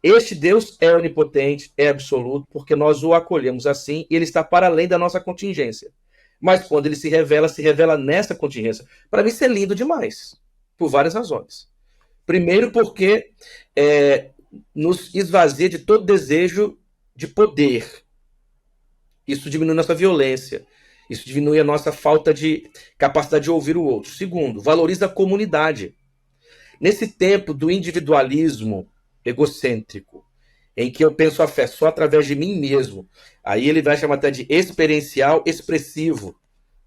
Este Deus é onipotente, é absoluto, porque nós o acolhemos assim e ele está para além da nossa contingência. Mas quando ele se revela nessa contingência. Para mim, isso é lindo demais, por várias razões. Primeiro, porque nos esvazia de todo desejo de poder. Isso diminui nossa violência. Isso diminui a nossa falta de capacidade de ouvir o outro. Segundo, valoriza a comunidade. Nesse tempo do individualismo egocêntrico, em que eu penso a fé só através de mim mesmo, aí ele vai chamar até de experiencial expressivo,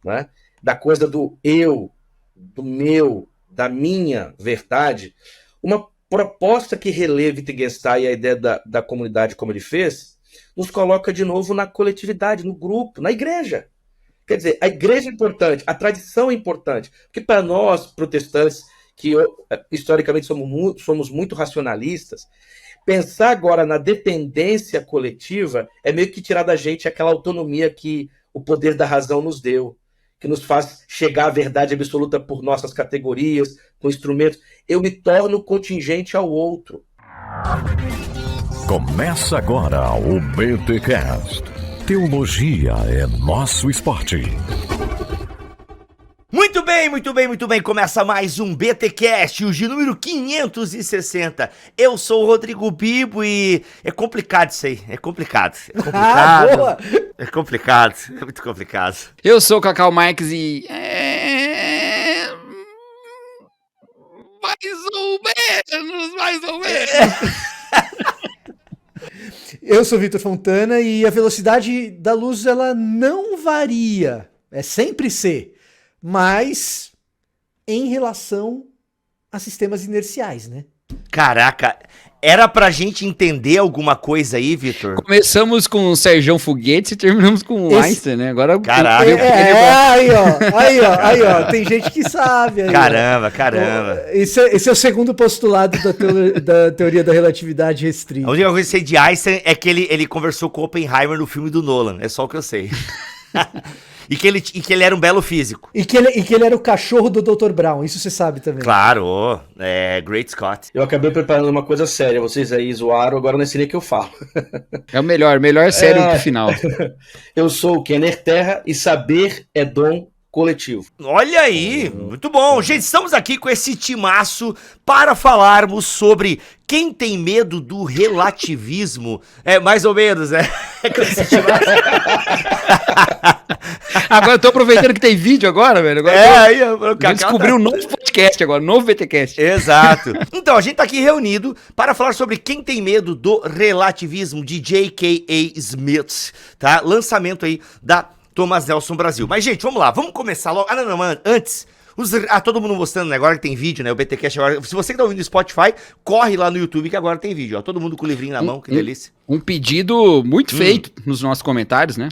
né? Da coisa do eu, do meu, da minha verdade. Uma proposta que releva Wittgenstein e a ideia da comunidade, como ele fez, nos coloca de novo na coletividade, no grupo, na igreja. Quer dizer, a igreja é importante, a tradição é importante, porque para nós, protestantes, que historicamente somos muito racionalistas, pensar agora na dependência coletiva é meio que tirar da gente aquela autonomia que o poder da razão nos deu, que nos faz chegar à verdade absoluta por nossas categorias, com instrumentos. Eu me torno contingente ao outro. Começa agora o BTcast. Teologia é nosso esporte. Muito bem. Começa mais um BTcast, o de número 560. Eu sou o Rodrigo Bibo e é complicado isso aí. É complicado. Boa! É complicado. É muito complicado. Eu sou o Cacau Marques e... Mais ou menos. Eu sou o Vitor Fontana e a velocidade da luz ela não varia, é sempre C, mas em relação a sistemas inerciais, né? Caraca, era pra gente entender alguma coisa aí, Vitor? Começamos com o Serjão Foguetes e terminamos com o Einstein, né? Agora Caraca. Aí, ó, tem gente que sabe. Aí, Caramba. Esse é o segundo postulado da teoria da relatividade A restrita. única coisa que eu sei de Einstein é que ele conversou com Oppenheimer no filme do Nolan, é só o que eu sei. E que ele era um belo físico. E que ele era o cachorro do Dr. Brown, isso você sabe também. Claro, Great Scott. Eu acabei preparando uma coisa séria, vocês aí zoaram, agora não sei nem o que eu falo. É o melhor sério pro final. Eu sou o Kenner Terra e saber é dom coletivo. Olha aí, muito bom. Gente, estamos aqui com esse timaço para falarmos sobre quem tem medo do relativismo. É, mais ou menos, né? Com esse timaço. Agora eu tô aproveitando que tem vídeo agora, velho. O Cacau descobri um novo podcast agora, um novo VTcast. Exato. Então, a gente tá aqui reunido para falar sobre quem tem medo do relativismo de J.K.A. Smith, tá? Lançamento aí da Thomas Nelson Brasil. Mas, gente, vamos lá, vamos começar logo. Antes, todo mundo mostrando, né? Agora que tem vídeo, né? O BTcast agora. Se você que tá ouvindo no Spotify, corre lá no YouTube que agora tem vídeo, ó. Todo mundo com o livrinho na mão, que delícia. Um pedido muito feito nos nossos comentários, né?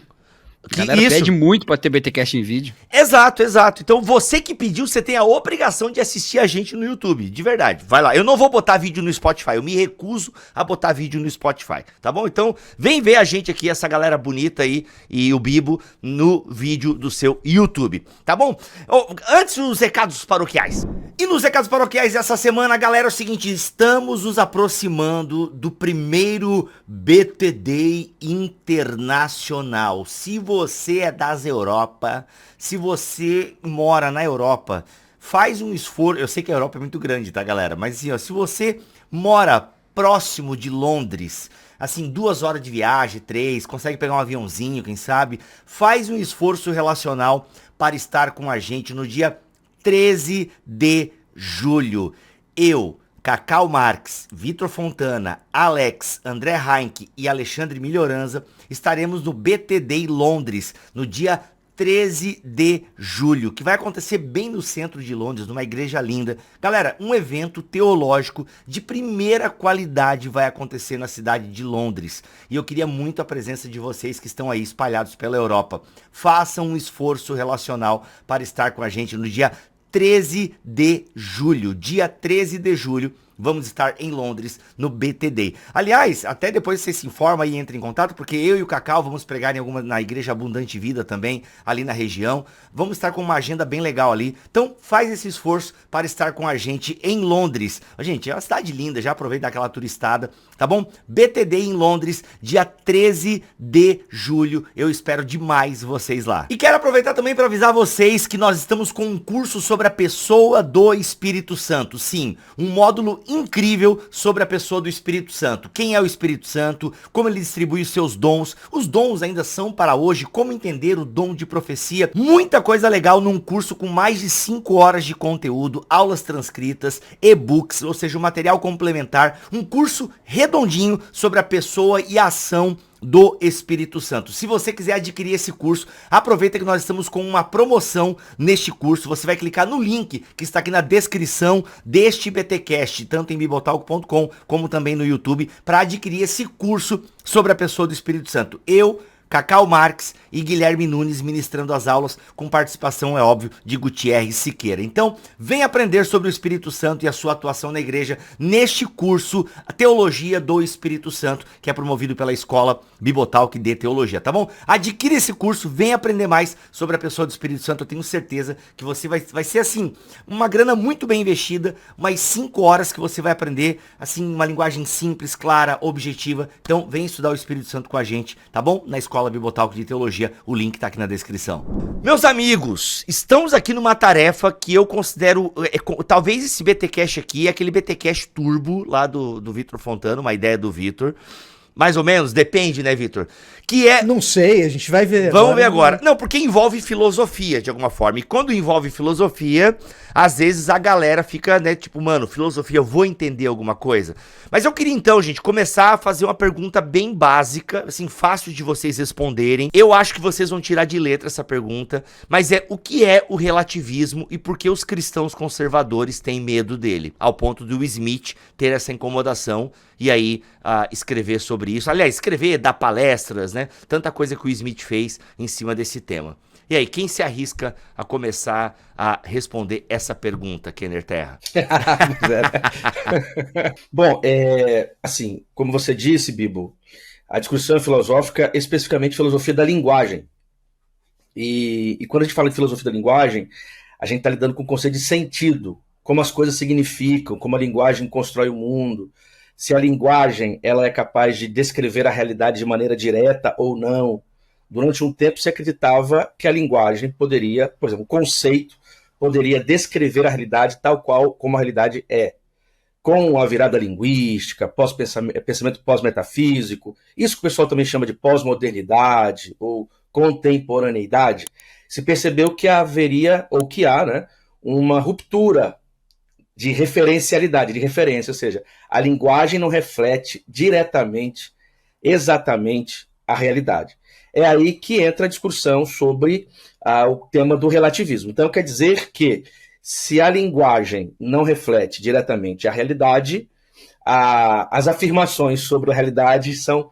A galera pede muito pra ter BTcast em vídeo. Exato. Então você que pediu, você tem a obrigação de assistir a gente no YouTube, de verdade. Vai lá, eu não vou botar vídeo no Spotify, eu me recuso a botar vídeo no Spotify, tá bom? Então vem ver a gente aqui, essa galera bonita aí e o Bibo no vídeo do seu YouTube, tá bom? Antes os recados paroquiais. E nos recados paroquiais essa semana, galera, é o seguinte, estamos nos aproximando do primeiro BTD internacional. Se você é das Europa, se você mora na Europa, faz um esforço. Eu sei que a Europa é muito grande, tá, galera? Mas assim, ó, se você mora próximo de Londres, assim, 2 horas de viagem, 3, consegue pegar um aviãozinho, quem sabe, faz um esforço relacional para estar com a gente no dia 13 de julho. Eu, Cacau Marques, Vitor Fontana, Alex, André Heinck e Alexandre Melhoranza estaremos no BTD Londres no dia 13 de julho, que vai acontecer bem no centro de Londres, numa igreja linda. Galera, um evento teológico de primeira qualidade vai acontecer na cidade de Londres. E eu queria muito a presença de vocês que estão aí espalhados pela Europa. Façam um esforço relacional para estar com a gente no dia 13 de julho. Dia 13 de julho. Vamos estar em Londres, no BTD. Aliás, até depois você se informa e entra em contato, porque eu e o Cacau vamos pregar na Igreja Abundante Vida também, ali na região. Vamos estar com uma agenda bem legal ali. Então, faz esse esforço para estar com a gente em Londres. Gente, é uma cidade linda, já aproveita daquela turistada, tá bom? BTD em Londres, dia 13 de julho. Eu espero demais vocês lá. E quero aproveitar também para avisar vocês que nós estamos com um curso sobre a pessoa do Espírito Santo. Sim, um módulo incrível sobre a pessoa do Espírito Santo. Quem é o Espírito Santo, como ele distribui os seus dons, os dons ainda são para hoje, como entender o dom de profecia, muita coisa legal num curso com mais de 5 horas de conteúdo, aulas transcritas, e-books, ou seja, um material complementar, um curso redondinho sobre a pessoa e a ação do Espírito Santo. Se você quiser adquirir esse curso, aproveita que nós estamos com uma promoção neste curso. Você vai clicar no link que está aqui na descrição deste BTcast, tanto em bibotalk.com como também no YouTube, para adquirir esse curso sobre a pessoa do Espírito Santo. Eu, Cacau Marques e Guilherme Nunes ministrando as aulas, com participação, é óbvio, de Gutierrez Siqueira. Então, vem aprender sobre o Espírito Santo e a sua atuação na igreja neste curso, a Teologia do Espírito Santo, que é promovido pela Escola Bibotalk de Teologia, tá bom? Adquire esse curso, vem aprender mais sobre a pessoa do Espírito Santo. Eu tenho certeza que você vai ser, assim, uma grana muito bem investida, umas 5 horas que você vai aprender, assim, uma linguagem simples, clara, objetiva. Então, vem estudar o Espírito Santo com a gente, tá bom? Na Escola Bibotalk de Teologia, o link tá aqui na descrição. Meus amigos, estamos aqui numa tarefa que eu considero, talvez esse BTcast aqui é aquele BTcast turbo lá do Vitor Fontana, uma ideia do Vitor. Mais ou menos, depende, né, Vitor? Que é... Não sei, a gente vai ver. Vamos ver agora. Não, porque envolve filosofia, de alguma forma. E quando envolve filosofia, às vezes a galera fica, né, tipo, mano, filosofia, eu vou entender alguma coisa. Mas eu queria então, gente, começar a fazer uma pergunta bem básica, assim, fácil de vocês responderem. Eu acho que vocês vão tirar de letra essa pergunta, mas o que é o relativismo e por que os cristãos conservadores têm medo dele? Ao ponto do Smith ter essa incomodação e aí escrever sobre isso. Aliás, escrever, dar palestras, né? Tanta coisa que o Smith fez em cima desse tema. E aí, quem se arrisca a começar a responder essa pergunta, Kenner Terra? Bom, assim, como você disse, Bibo, a discussão é filosófica, especificamente filosofia da linguagem. E quando a gente fala de filosofia da linguagem, a gente está lidando com o conceito de sentido, como as coisas significam, como a linguagem constrói o mundo, se a linguagem ela é capaz de descrever a realidade de maneira direta ou não. Durante um tempo se acreditava que a linguagem poderia, por exemplo, o conceito poderia descrever a realidade tal qual como a realidade é. Com a virada linguística, pensamento pós-metafísico, isso que o pessoal também chama de pós-modernidade ou contemporaneidade, se percebeu que haveria, ou que há, né, uma ruptura de referencialidade, de referência, ou seja, a linguagem não reflete diretamente, exatamente, a realidade. É aí que entra a discussão sobre o tema do relativismo. Então, quer dizer que, se a linguagem não reflete diretamente a realidade, as afirmações sobre a realidade são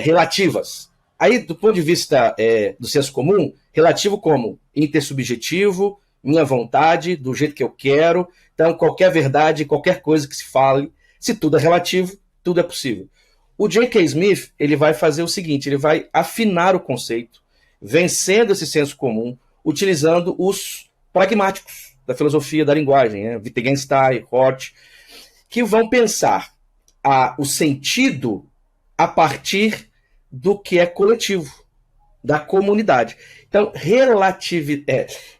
relativas. Aí, do ponto de vista do senso comum, relativo como intersubjetivo, minha vontade, do jeito que eu quero. Então, qualquer verdade, qualquer coisa que se fale, se tudo é relativo, tudo é possível. O J.K. Smith, ele vai fazer o seguinte, ele vai afinar o conceito, vencendo esse senso comum, utilizando os pragmáticos da filosofia da linguagem, né? Wittgenstein, Roth, que vão pensar o sentido a partir do que é coletivo, da comunidade. Então,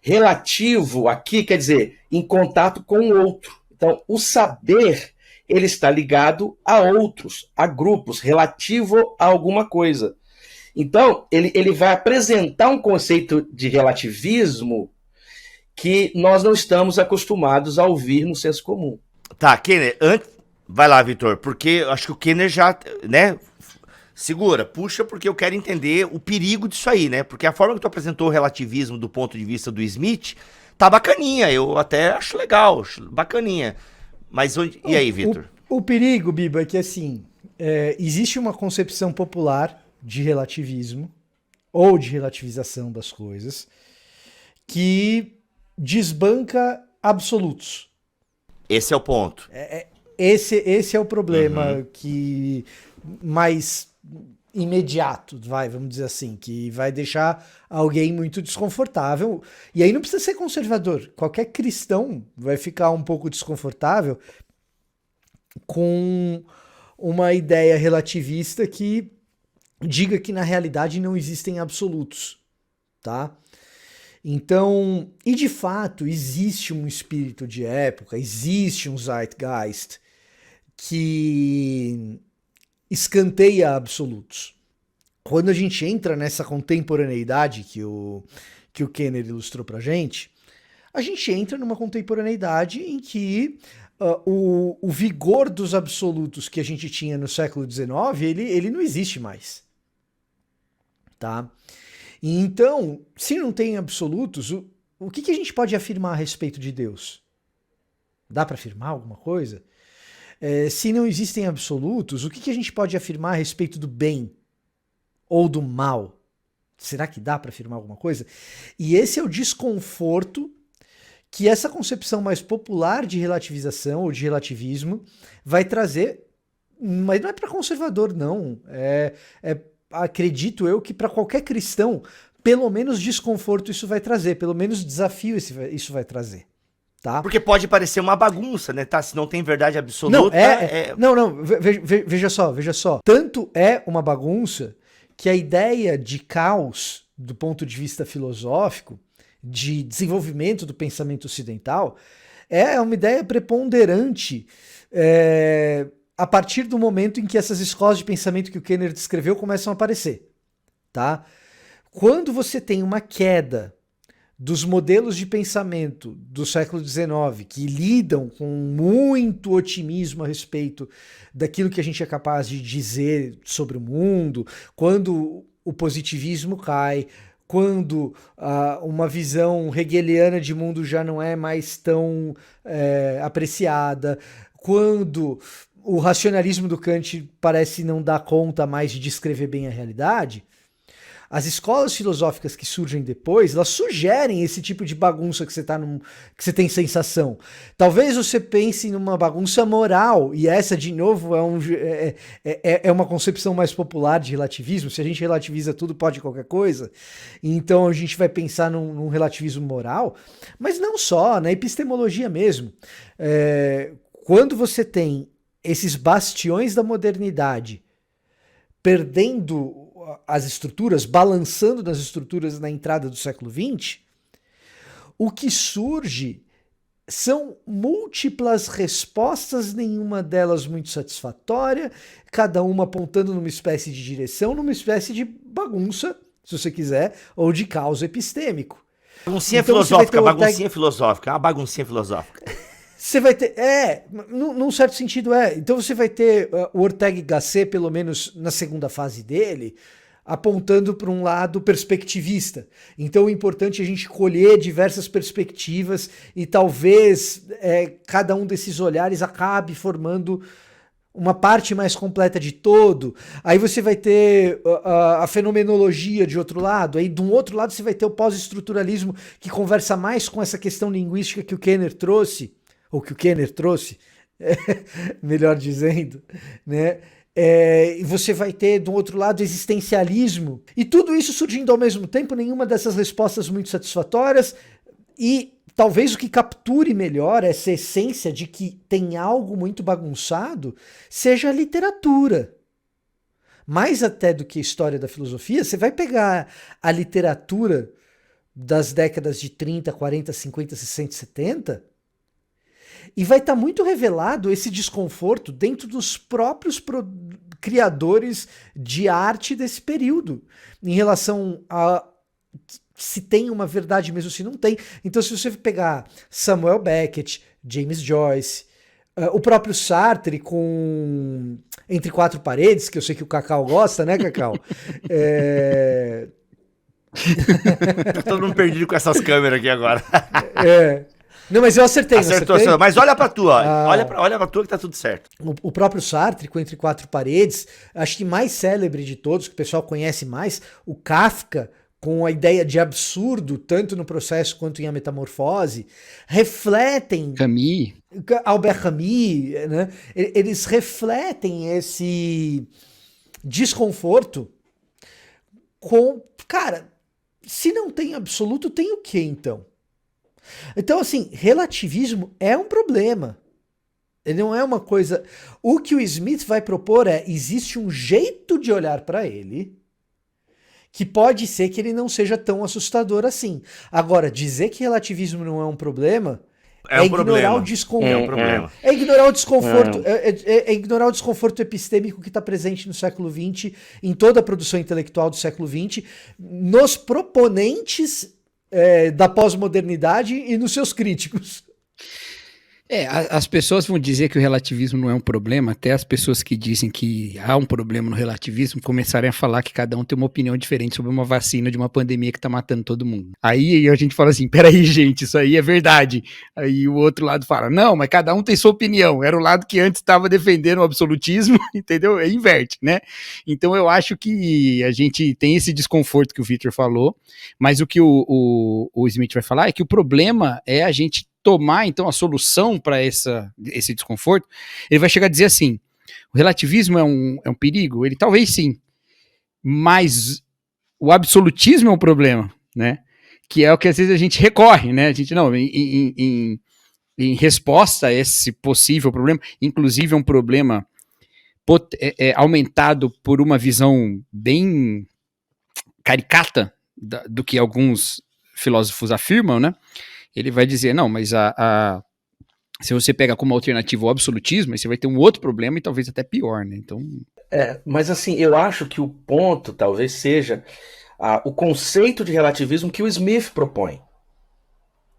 relativo aqui quer dizer em contato com o outro. Então, o saber, ele está ligado a outros, a grupos, relativo a alguma coisa. Então, ele vai apresentar um conceito de relativismo que nós não estamos acostumados a ouvir no senso comum. Tá, Kenner, vai lá, Vitor, porque eu acho que o Kenner já, né... Segura, puxa, porque eu quero entender o perigo disso aí, né? Porque a forma que tu apresentou o relativismo do ponto de vista do Smith tá bacaninha, eu até acho legal, bacaninha. Mas e aí, Vitor? O perigo, Biba, é que assim, existe uma concepção popular de relativismo ou de relativização das coisas que desbanca absolutos. Esse é o ponto. Esse é o problema que mais imediato, vamos dizer assim, que vai deixar alguém muito desconfortável. E aí não precisa ser conservador. Qualquer cristão vai ficar um pouco desconfortável com uma ideia relativista que diga que na realidade não existem absolutos, tá? Então, e de fato, existe um espírito de época, existe um zeitgeist que escanteia absolutos. Quando a gente entra nessa contemporaneidade que o Kenner ilustrou pra gente, a gente entra numa contemporaneidade em que o vigor dos absolutos que a gente tinha no século XIX, ele não existe mais. Tá? E então, se não tem absolutos, o que a gente pode afirmar a respeito de Deus? Dá para afirmar alguma coisa? Se não existem absolutos, o que a gente pode afirmar a respeito do bem ou do mal? Será que dá para afirmar alguma coisa? E esse é o desconforto que essa concepção mais popular de relativização ou de relativismo vai trazer, mas não é para conservador, não. Acredito eu que para qualquer cristão, pelo menos desconforto isso vai trazer, pelo menos desafio isso vai trazer. Tá? Porque pode parecer uma bagunça, né? Tá? Se não tem verdade absoluta... Veja só. Tanto é uma bagunça que a ideia de caos, do ponto de vista filosófico, de desenvolvimento do pensamento ocidental, é uma ideia preponderante a partir do momento em que essas escolas de pensamento que o Kenner descreveu começam a aparecer. Tá? Quando você tem uma queda dos modelos de pensamento do século XIX, que lidam com muito otimismo a respeito daquilo que a gente é capaz de dizer sobre o mundo, quando o positivismo cai, quando uma visão hegeliana de mundo já não é mais tão apreciada, quando o racionalismo do Kant parece não dar conta mais de descrever bem a realidade, as escolas filosóficas que surgem depois, elas sugerem esse tipo de bagunça que você tem sensação. Talvez você pense numa bagunça moral, e essa, de novo, é uma concepção mais popular de relativismo. Se a gente relativiza tudo, pode qualquer coisa. Então a gente vai pensar num relativismo moral, mas não só, na epistemologia mesmo. Quando você tem esses bastiões da modernidade perdendo as estruturas, balançando nas estruturas na entrada do século XX, o que surge são múltiplas respostas, nenhuma delas muito satisfatória, cada uma apontando numa espécie de direção, numa espécie de bagunça, se você quiser, ou de caos epistêmico. Baguncinha filosófica, baguncinha filosófica, uma baguncinha filosófica. Você vai ter, num certo sentido então você vai ter o Ortega y Gasset, pelo menos na segunda fase dele, apontando para um lado perspectivista. Então o importante é a gente colher diversas perspectivas e talvez cada um desses olhares acabe formando uma parte mais completa de todo. Aí você vai ter a fenomenologia de outro lado, aí de um outro lado você vai ter o pós-estruturalismo que conversa mais com essa questão linguística que o Kenner trouxe, melhor dizendo, né? E você vai ter, do outro lado, existencialismo. E tudo isso surgindo ao mesmo tempo, nenhuma dessas respostas muito satisfatórias. E talvez o que capture melhor essa essência de que tem algo muito bagunçado seja a literatura. Mais até do que a história da filosofia, você vai pegar a literatura das décadas de 30, 40, 50, 60, 70... e vai estar muito revelado esse desconforto dentro dos próprios criadores de arte desse período, em relação a se tem uma verdade mesmo, se não tem. Então, se você pegar Samuel Beckett, James Joyce, o próprio Sartre com Entre Quatro Paredes, que eu sei que o Cacau gosta, né, Cacau? Tá todo mundo perdido com essas câmeras aqui agora. Não, mas eu acertei. Acertou. Mas olha pra tua, olha pra tua que tá tudo certo. O próprio Sartre, com Entre Quatro Paredes, acho que mais célebre de todos, que o pessoal conhece mais, o Kafka com a ideia de absurdo, tanto no processo quanto em A Metamorfose, refletem... Camus. Albert Camus, né? Eles refletem esse desconforto com... Cara, se não tem absoluto, tem o quê, então? Então, assim, relativismo é um problema. Ele não é uma coisa... O que o Smith vai propor existe um jeito de olhar para ele que pode ser que ele não seja tão assustador assim. Agora, dizer que relativismo não é um problema um ignorar problema. o desconforto. É um problema. É ignorar o desconforto. É ignorar o desconforto epistêmico que está presente no século XX, em toda a produção intelectual do século XX, nos proponentes da pós-modernidade e nos seus críticos. As pessoas vão dizer que o relativismo não é um problema, até as pessoas que dizem que há um problema no relativismo começarem a falar que cada um tem uma opinião diferente sobre uma vacina de uma pandemia que tá matando todo mundo. Aí a gente fala assim, peraí gente, isso aí é verdade. Aí o outro lado fala, não, mas cada um tem sua opinião, era o lado que antes estava defendendo o absolutismo, entendeu? Inverte, né? Então eu acho que a gente tem esse desconforto que o Victor falou, mas o que o Smith vai falar é que o problema é a gente tomar, então, a solução para esse desconforto. Ele vai chegar a dizer assim, o relativismo é um perigo? Ele talvez sim, mas o absolutismo é um problema, né? Que é o que às vezes a gente recorre, né? A gente, não, em resposta a esse possível problema, inclusive é um problema aumentado por uma visão bem caricata do que alguns filósofos afirmam, né? Ele vai dizer, não, mas se você pega como alternativa o absolutismo, aí você vai ter um outro problema e talvez até pior, né? Então... Mas assim, eu acho que o ponto talvez seja o conceito de relativismo que o Smith propõe,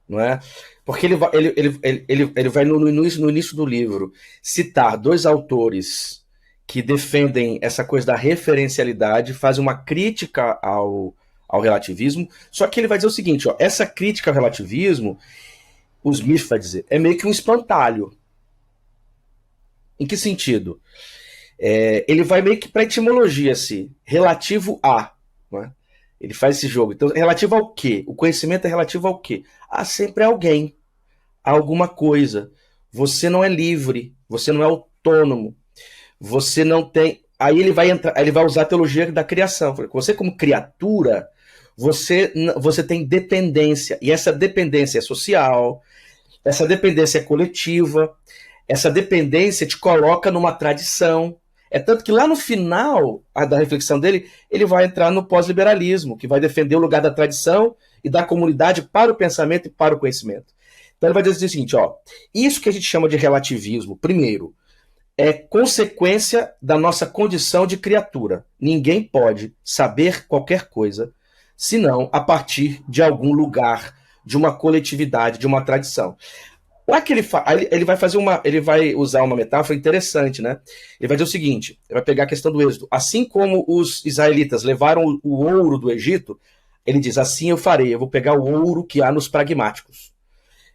não é? Porque ele vai no início do livro citar dois autores que defendem essa coisa da referencialidade, fazem uma crítica ao relativismo, só que ele vai dizer o seguinte, ó, essa crítica ao relativismo, o Smith vai dizer, é meio que um espantalho. Em que sentido? Ele vai meio que para a etimologia, assim, relativo a, não é? Ele faz esse jogo. Então, relativo ao quê? O conhecimento é relativo ao quê? Sempre alguém, a alguma coisa. Você não é livre, você não é autônomo, você não tem... Aí ele vai usar a teologia da criação. Você como criatura, você tem dependência, e essa dependência é social, essa dependência é coletiva, essa dependência te coloca numa tradição. É tanto que lá no final da reflexão dele, ele vai entrar no pós-liberalismo, que vai defender o lugar da tradição e da comunidade para o pensamento e para o conhecimento. Então ele vai dizer o seguinte, ó, isso que a gente chama de relativismo, primeiro, é consequência da nossa condição de criatura. Ninguém pode saber qualquer coisa senão a partir de algum lugar, de uma coletividade, de uma tradição. Lá que ele vai usar uma metáfora interessante, né? Ele vai dizer o seguinte, ele vai pegar a questão do êxodo. Assim como os israelitas levaram o ouro do Egito, ele diz, assim eu farei, eu vou pegar o ouro que há nos pragmáticos.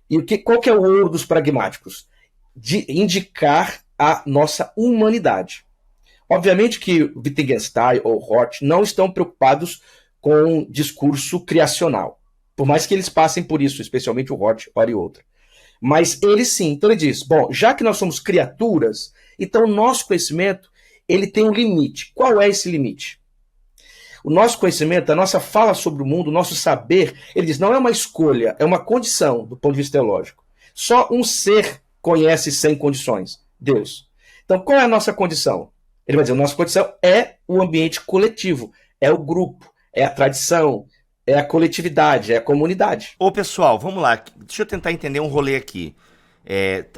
E qual que é o ouro dos pragmáticos? De indicar a nossa humanidade. Obviamente que Wittgenstein ou Hort não estão preocupados com discurso criacional, por mais que eles passem por isso, especialmente o Hort, hora e outra. Mas ele sim, então ele diz, bom, já que nós somos criaturas, então o nosso conhecimento, ele tem um limite. Qual é esse limite? O nosso conhecimento, a nossa fala sobre o mundo, o nosso saber, ele diz, não é uma escolha, é uma condição do ponto de vista teológico. Só um ser conhece sem condições, Deus. Então qual é a nossa condição? Ele vai dizer, a nossa condição é o ambiente coletivo, é o grupo, é a tradição, é a coletividade, é a comunidade. Ô pessoal, vamos lá, deixa eu tentar entender um rolê aqui.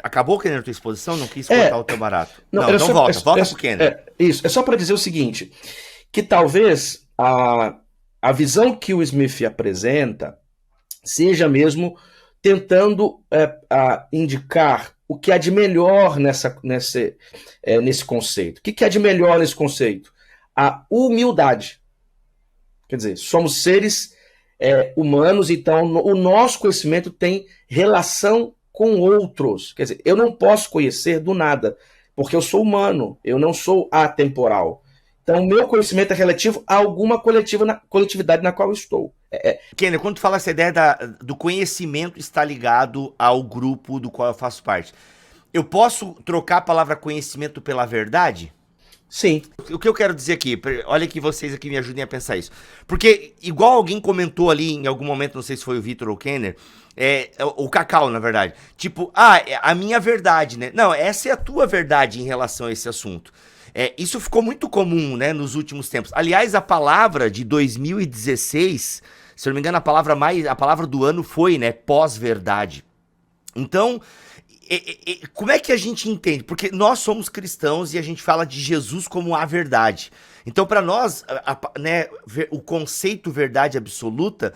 Acabou, Kenner, a tua exposição? Não quis cortar o teu barato. Não, então volta pro Kenner. Isso, é só para dizer o seguinte, que talvez a visão que o Smith apresenta seja mesmo tentando indicar o que há de melhor nesse conceito. O que há de melhor nesse conceito? A humildade. Quer dizer, somos seres humanos, então o nosso conhecimento tem relação com outros. Quer dizer, eu não posso conhecer do nada, porque eu sou humano, eu não sou atemporal. Então, o meu conhecimento é relativo a alguma coletividade na qual eu estou. Kenner, quando tu fala essa ideia do conhecimento está ligado ao grupo do qual eu faço parte, eu posso trocar a palavra conhecimento pela verdade? Sim. O que eu quero dizer aqui, olha que vocês aqui me ajudem a pensar isso. Porque, igual alguém comentou ali em algum momento, não sei se foi o Vitor ou o Kenner, o Cacau, na verdade, tipo, é a minha verdade, né? Não, essa é a tua verdade em relação a esse assunto. Isso ficou muito comum, né, nos últimos tempos. Aliás, a palavra de 2016, se eu não me engano, a palavra do ano foi, né, pós-verdade. Então, como é que a gente entende? Porque nós somos cristãos e a gente fala de Jesus como a verdade. Então, para nós, né, o conceito verdade absoluta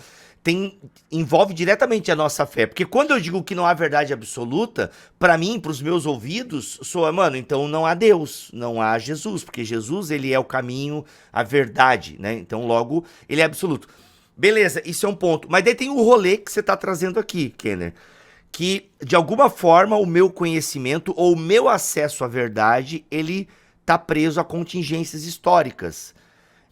envolve diretamente a nossa fé. Porque quando eu digo que não há verdade absoluta, para mim, para os meus ouvidos, soa, mano, então não há Deus, não há Jesus. Porque Jesus, ele é o caminho, a verdade, né? Então, logo, ele é absoluto. Beleza, isso é um ponto. Mas daí tem o rolê que você tá trazendo aqui, Kenner. Que, de alguma forma, o meu conhecimento ou o meu acesso à verdade, ele tá preso a contingências históricas.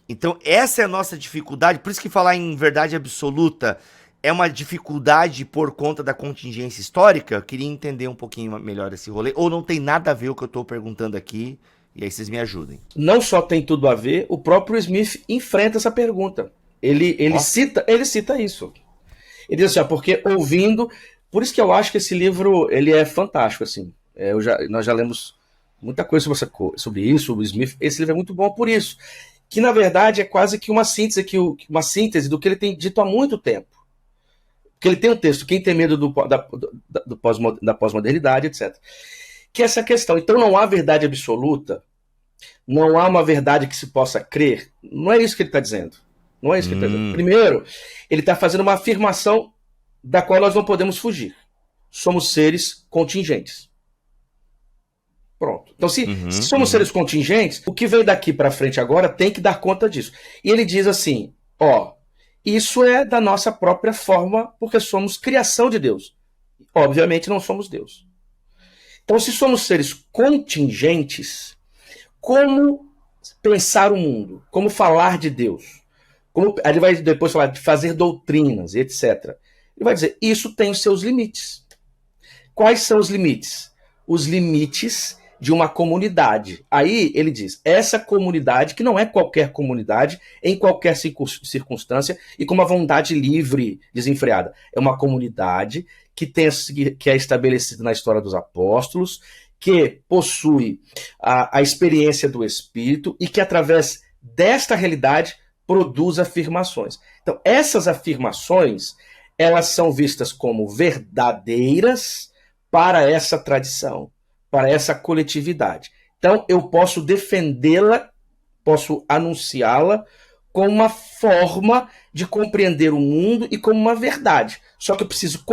Então, essa é a nossa dificuldade. Por isso que falar em verdade absoluta é uma dificuldade por conta da contingência histórica. Eu queria entender um pouquinho melhor esse rolê. Ou não tem nada a ver o que eu tô perguntando aqui, e aí vocês me ajudem. Não só tem tudo a ver, o próprio Smith enfrenta essa pergunta. Ele cita isso. Ele diz assim, porque ouvindo... Por isso que eu acho que esse livro ele é fantástico, assim. Nós já lemos muita coisa sobre isso, sobre o Smith. Esse livro é muito bom por isso. Que, na verdade, é quase que uma síntese do que ele tem dito há muito tempo. Porque ele tem um texto, quem tem medo da pós-modernidade, etc. Que é essa questão. Então, não há verdade absoluta, não há uma verdade que se possa crer. Não é isso que ele está dizendo. Não é isso que ele está dizendo. Primeiro, ele está fazendo uma afirmação da qual nós não podemos fugir. Somos seres contingentes. Pronto. Então, se somos seres contingentes, o que vem daqui para frente agora tem que dar conta disso. E ele diz assim, isso é da nossa própria forma, porque somos criação de Deus. Obviamente não somos Deus. Então, se somos seres contingentes, como pensar o mundo? Como falar de Deus? Ele vai depois falar de fazer doutrinas, etc. Ele vai dizer, isso tem os seus limites. Quais são os limites? Os limites de uma comunidade. Aí ele diz, essa comunidade, que não é qualquer comunidade, em qualquer circunstância, e com uma vontade livre, desenfreada. É uma comunidade que é estabelecida na história dos apóstolos, que possui a experiência do Espírito, e que através desta realidade produz afirmações. Então, essas afirmações... elas são vistas como verdadeiras para essa tradição, para essa coletividade. Então, eu posso defendê-la, posso anunciá-la como uma forma de compreender o mundo e como uma verdade. Só que eu preciso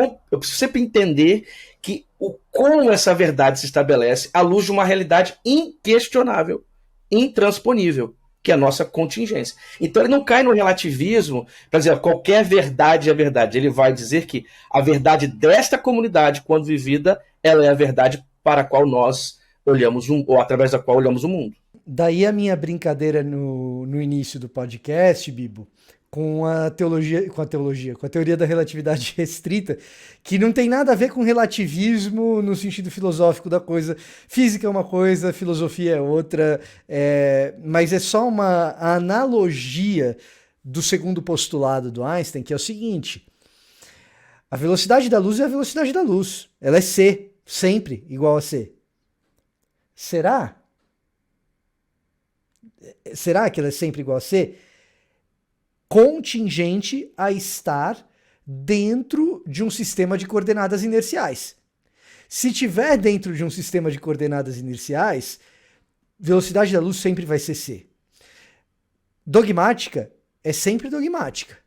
sempre entender que como essa verdade se estabelece à luz de uma realidade inquestionável, intransponível, que é a nossa contingência. Então ele não cai no relativismo para dizer qualquer verdade é verdade. Ele vai dizer que a verdade desta comunidade, quando vivida, ela é a verdade para a qual nós olhamos, ou através da qual olhamos o mundo. Daí a minha brincadeira no início do podcast, Bibo, com a teoria da relatividade restrita, que não tem nada a ver com relativismo no sentido filosófico da coisa. Física é uma coisa, filosofia é outra, mas é só uma analogia do segundo postulado do Einstein, que é o seguinte: a velocidade da luz é a velocidade da luz. Ela é c, sempre igual a c. Será? Será que ela é sempre igual a c? Contingente a estar dentro de um sistema de coordenadas inerciais. Se tiver dentro de um sistema de coordenadas inerciais, velocidade da luz sempre vai ser c. Dogmática é sempre dogmática.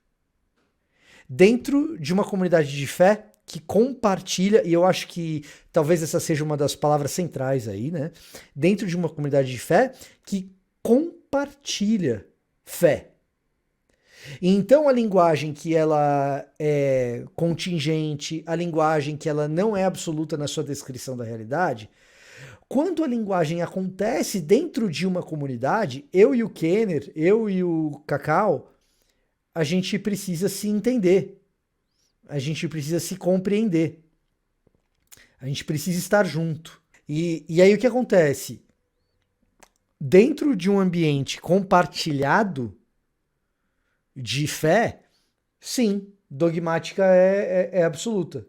Dentro de uma comunidade de fé que compartilha, e eu acho que talvez essa seja uma das palavras centrais aí, né? Dentro de uma comunidade de fé que compartilha fé. Então a linguagem que ela é contingente, a linguagem que ela não é absoluta na sua descrição da realidade, quando a linguagem acontece dentro de uma comunidade, eu e o Kenner, eu e o Cacau, a gente precisa se entender. A gente precisa se compreender. A gente precisa estar junto. E aí o que acontece? Dentro de um ambiente compartilhado de fé, sim, dogmática é absoluta.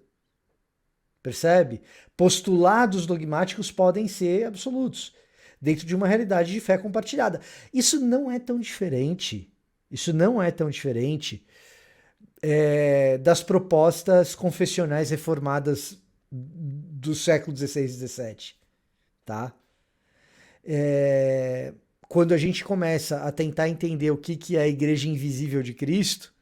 Percebe? Postulados dogmáticos podem ser absolutos, dentro de uma realidade de fé compartilhada. Isso não é tão diferente. Isso não é tão diferente das propostas confessionais reformadas do século XVI e XVII. Tá? Quando a gente começa a tentar entender o que é a Igreja Invisível de Cristo,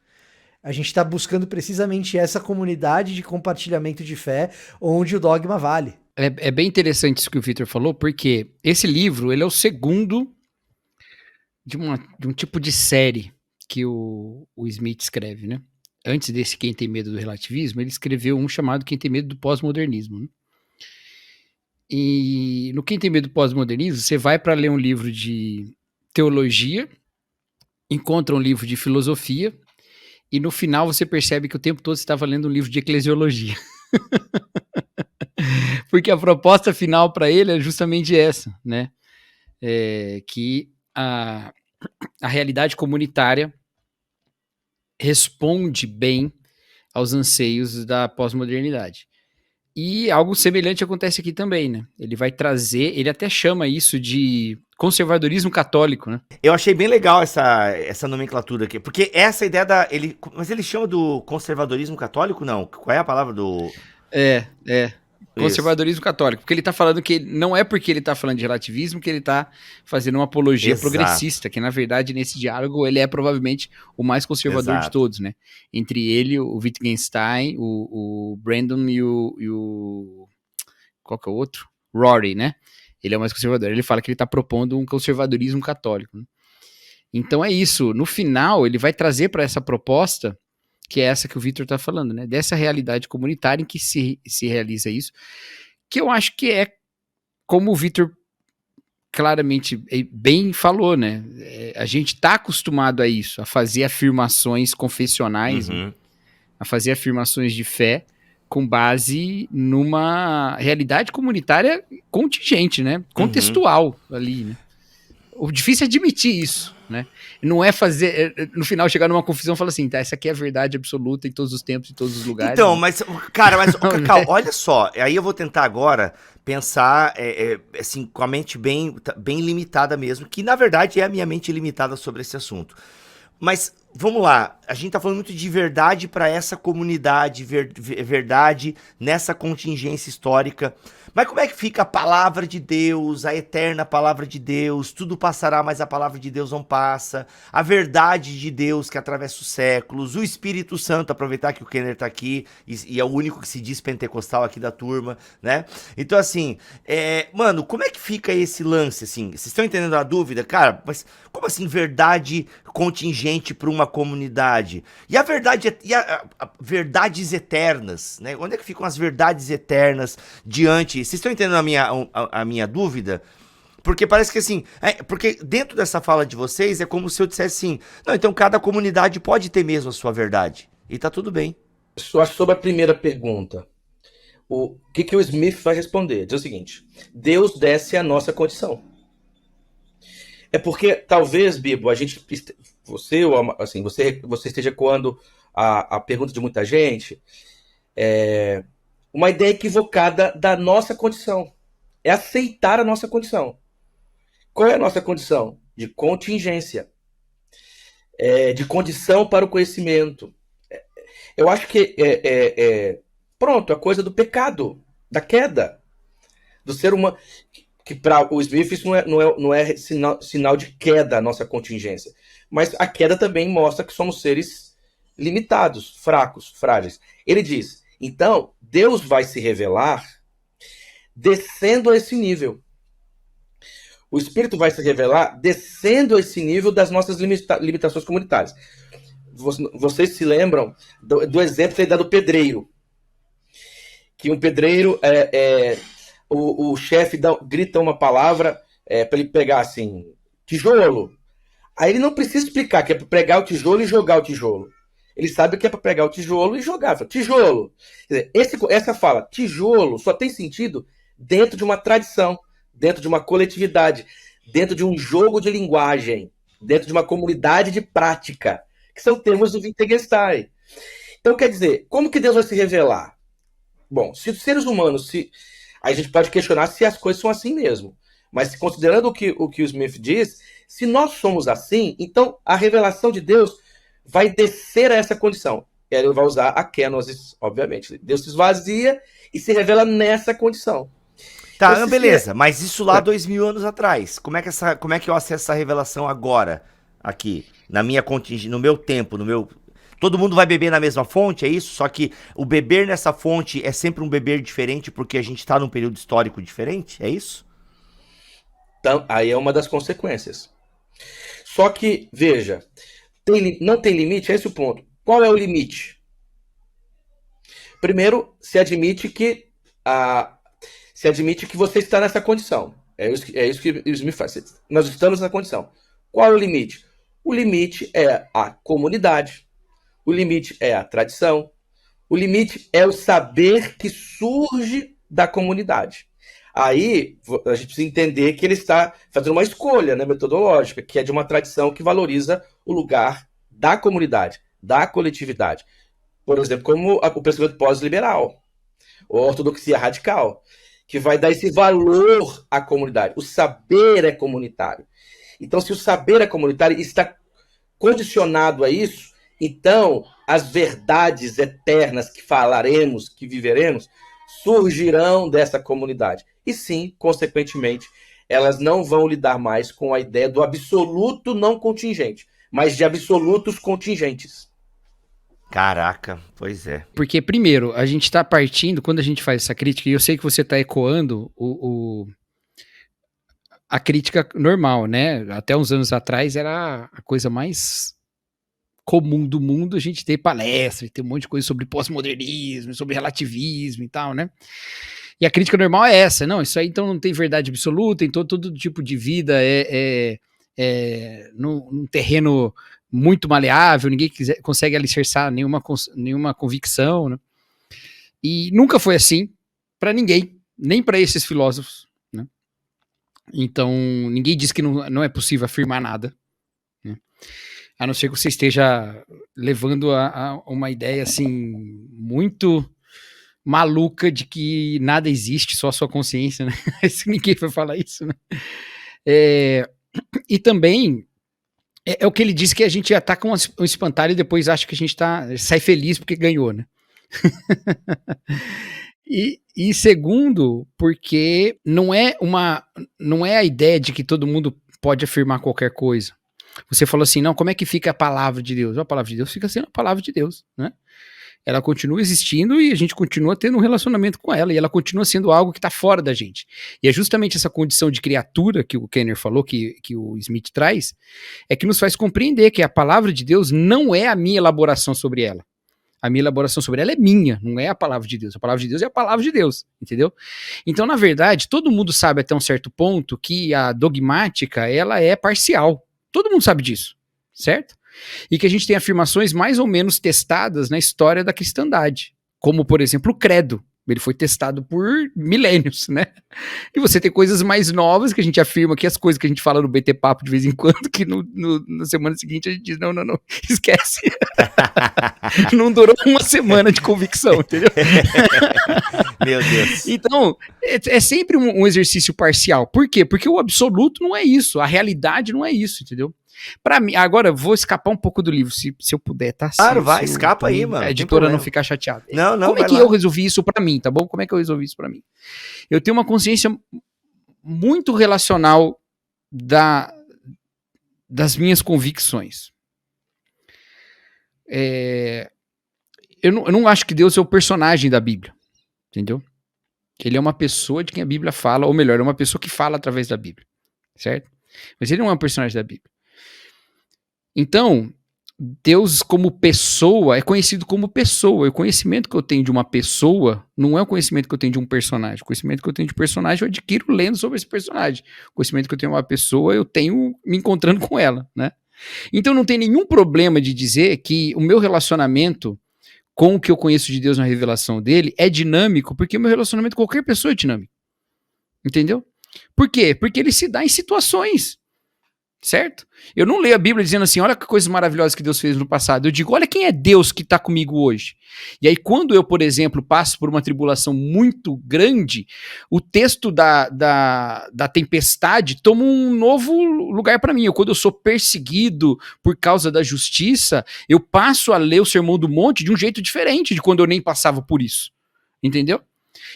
a gente está buscando precisamente essa comunidade de compartilhamento de fé, onde o dogma vale. É bem interessante isso que o Victor falou, porque esse livro ele é o segundo de um tipo de série que o Smith escreve, né? Antes desse Quem Tem Medo do Relativismo, ele escreveu um chamado Quem Tem Medo do Pós-Modernismo, né? E no Quem Tem Medo do Pós-Modernismo, você vai para ler um livro de teologia, encontra um livro de filosofia, e no final você percebe que o tempo todo você estava lendo um livro de eclesiologia. Porque a proposta final para ele é justamente essa, né? Que a realidade comunitária responde bem aos anseios da pós-modernidade. E algo semelhante acontece aqui também, né? Ele vai trazer, ele até chama isso de conservadorismo católico, né? Eu achei bem legal essa nomenclatura aqui, porque essa ideia mas ele chama do conservadorismo católico, não? Qual é a palavra do... Conservadorismo católico, porque ele tá falando que não é porque ele tá falando de relativismo que ele tá fazendo uma apologia progressista, que na verdade nesse diálogo ele é provavelmente o mais conservador de todos, né? Entre ele, o Wittgenstein, o Brandon e o... Qual que é o outro? Rory, né? Ele é o mais conservador. Ele fala que ele tá propondo um conservadorismo católico, né? Então é isso. No final, ele vai trazer para essa proposta, que é essa que o Victor está falando, né? Dessa realidade comunitária em que se realiza isso, que eu acho que é como o Victor claramente bem falou, né? A gente está acostumado a isso, a fazer afirmações confessionais, né? A fazer afirmações de fé com base numa realidade comunitária contingente, né? Contextual ali, né? O difícil é admitir isso, né? Não é fazer, no final, chegar numa confusão e falar assim, tá, essa aqui é a verdade absoluta em todos os tempos, em todos os lugares. Então, né? mas, cara, Cacau, olha só, aí eu vou tentar agora pensar, assim, com a mente bem limitada mesmo, que na verdade é a minha mente limitada sobre esse assunto. Mas, vamos lá, a gente tá falando muito de verdade para essa comunidade, verdade nessa contingência histórica. Mas como é que fica a palavra de Deus, a eterna palavra de Deus? Tudo passará, mas a palavra de Deus não passa. A verdade de Deus que atravessa os séculos. O Espírito Santo, aproveitar que o Kenner tá aqui e é o único que se diz pentecostal aqui da turma, né? Então, assim, mano, como é que fica esse lance, assim? Vocês estão entendendo a dúvida? Cara, mas como assim verdade contingente para uma comunidade? E a verdade, verdades eternas, né? Onde é que ficam as verdades eternas diante... Vocês estão entendendo a minha dúvida? Porque parece que assim... porque dentro dessa fala de vocês é como se eu dissesse assim... Não, então cada comunidade pode ter mesmo a sua verdade. E tá tudo bem. Sobre a primeira pergunta, o que o Smith vai responder? Diz o seguinte: Deus desce a nossa condição. É porque talvez, Bibo, você esteja ecoando a pergunta de muita gente, uma ideia equivocada da nossa condição. É aceitar a nossa condição. Qual é a nossa condição? De contingência. De condição para o conhecimento. Eu acho que pronto, a coisa do pecado, da queda, do ser humano, que para o Smith isso não é sinal de queda a nossa contingência, mas a queda também mostra que somos seres limitados, fracos, frágeis. Ele diz, então, Deus vai se revelar descendo a esse nível. O Espírito vai se revelar descendo a esse nível das nossas limitações comunitárias. Vocês se lembram do exemplo que ele dá do pedreiro? Que um pedreiro, o chefe grita uma palavra para ele pegar assim, tijolo. Aí ele não precisa explicar que é para pegar o tijolo e jogar o tijolo. Ele sabe que é para pegar o tijolo e jogar. Fala, tijolo. Quer dizer, essa fala, tijolo, só tem sentido dentro de uma tradição, dentro de uma coletividade, dentro de um jogo de linguagem, dentro de uma comunidade de prática, que são termos do Wittgenstein. Então, quer dizer, como que Deus vai se revelar? Bom, se os seres humanos, a gente pode questionar se as coisas são assim mesmo. Mas considerando o que o Smith diz, se nós somos assim, então a revelação de Deus vai descer a essa condição. Ele vai usar a kenosis, obviamente. Deus se esvazia e se revela nessa condição. Tá, então, beleza, mas isso lá 2000 anos atrás. Como é que eu acesso essa revelação agora, aqui, na minha contingência, no meu tempo, no meu... Todo mundo vai beber na mesma fonte, é isso? Só que o beber nessa fonte é sempre um beber diferente porque a gente tá num período histórico diferente, é isso? Então, aí é uma das consequências. Só que, veja, não tem limite, é esse o ponto. Qual é o limite? Primeiro, se admite que você está nessa condição. É isso que o Smith faz. Nós estamos nessa condição. Qual é o limite? O limite é a comunidade. O limite é a tradição. O limite é o saber que surge da comunidade. Aí a gente precisa entender que ele está fazendo uma escolha, né, metodológica, que é de uma tradição que valoriza o lugar da comunidade, da coletividade. Por exemplo, como o pensamento pós-liberal, ou a ortodoxia radical, que vai dar esse valor à comunidade. O saber é comunitário. Então, se o saber é comunitário e está condicionado a isso, então as verdades eternas que falaremos, que viveremos, surgirão dessa comunidade. E sim, consequentemente, elas não vão lidar mais com a ideia do absoluto não contingente, mas de absolutos contingentes. Caraca, pois é. Porque, primeiro, a gente tá partindo, quando a gente faz essa crítica, e eu sei que você tá ecoando a crítica normal, né? Até uns anos atrás era a coisa mais comum do mundo a gente ter palestra, ter um monte de coisa sobre pós-modernismo, sobre relativismo e tal, né? E a crítica normal é essa, não, isso aí então não tem verdade absoluta, então todo tipo de vida é num terreno muito maleável, ninguém consegue alicerçar nenhuma convicção, né? E nunca foi assim para ninguém, nem para esses filósofos, né? Então, ninguém diz que não é possível afirmar nada, né? A não ser que você esteja levando a uma ideia, assim, muito maluca de que nada existe, só a sua consciência, né? Ninguém vai falar isso, né? E também é o que ele disse, que a gente ataca um espantalho e depois acha que a gente sai feliz porque ganhou, né? E segundo, porque não é a ideia de que todo mundo pode afirmar qualquer coisa. Você falou assim, não, como é que fica a palavra de Deus? A palavra de Deus fica sendo a palavra de Deus, né? Ela continua existindo e a gente continua tendo um relacionamento com ela, e ela continua sendo algo que está fora da gente. E é justamente essa condição de criatura que o Kenner falou, que o Smith traz, é que nos faz compreender que a palavra de Deus não é a minha elaboração sobre ela. A minha elaboração sobre ela é minha, não é a palavra de Deus. A palavra de Deus é a palavra de Deus, entendeu? Então, na verdade, todo mundo sabe até um certo ponto que a dogmática, ela é parcial. Todo mundo sabe disso, certo? E que a gente tem afirmações mais ou menos testadas na história da cristandade, como, por exemplo, o credo. Ele foi testado por milênios, né? E você tem coisas mais novas que a gente afirma, que as coisas que a gente fala no BT Papo de vez em quando, que na semana seguinte a gente diz, não, esquece. Não durou uma semana de convicção, entendeu? Meu Deus. Então, é sempre um exercício parcial. Por quê? Porque o absoluto não é isso, a realidade não é isso, entendeu? Pra mim, agora eu vou escapar um pouco do livro, se eu puder, tá? Claro, vai, escapa aí, mano. A editora não ficar chateada. Não, como é que eu resolvi isso pra mim, tá bom? Como é que eu resolvi isso pra mim? Eu tenho uma consciência muito relacional das minhas convicções. Eu não acho que Deus é o personagem da Bíblia, entendeu? Ele é uma pessoa de quem a Bíblia fala, ou melhor, é uma pessoa que fala através da Bíblia, certo? Mas ele não é um personagem da Bíblia. Então, Deus como pessoa é conhecido como pessoa. O conhecimento que eu tenho de uma pessoa não é o conhecimento que eu tenho de um personagem. O conhecimento que eu tenho de personagem eu adquiro lendo sobre esse personagem. O conhecimento que eu tenho de uma pessoa eu tenho me encontrando com ela, né? Então não tem nenhum problema de dizer que o meu relacionamento com o que eu conheço de Deus na revelação dele é dinâmico, porque o meu relacionamento com qualquer pessoa é dinâmico. Entendeu? Por quê? Porque ele se dá em situações. Certo? Eu não leio a Bíblia dizendo assim, olha que coisas maravilhosas que Deus fez no passado. Eu digo, olha quem é Deus que está comigo hoje. E aí quando eu, por exemplo, passo por uma tribulação muito grande, o texto da tempestade toma um novo lugar para mim. Quando eu sou perseguido por causa da justiça, eu passo a ler o Sermão do Monte de um jeito diferente de quando eu nem passava por isso. Entendeu?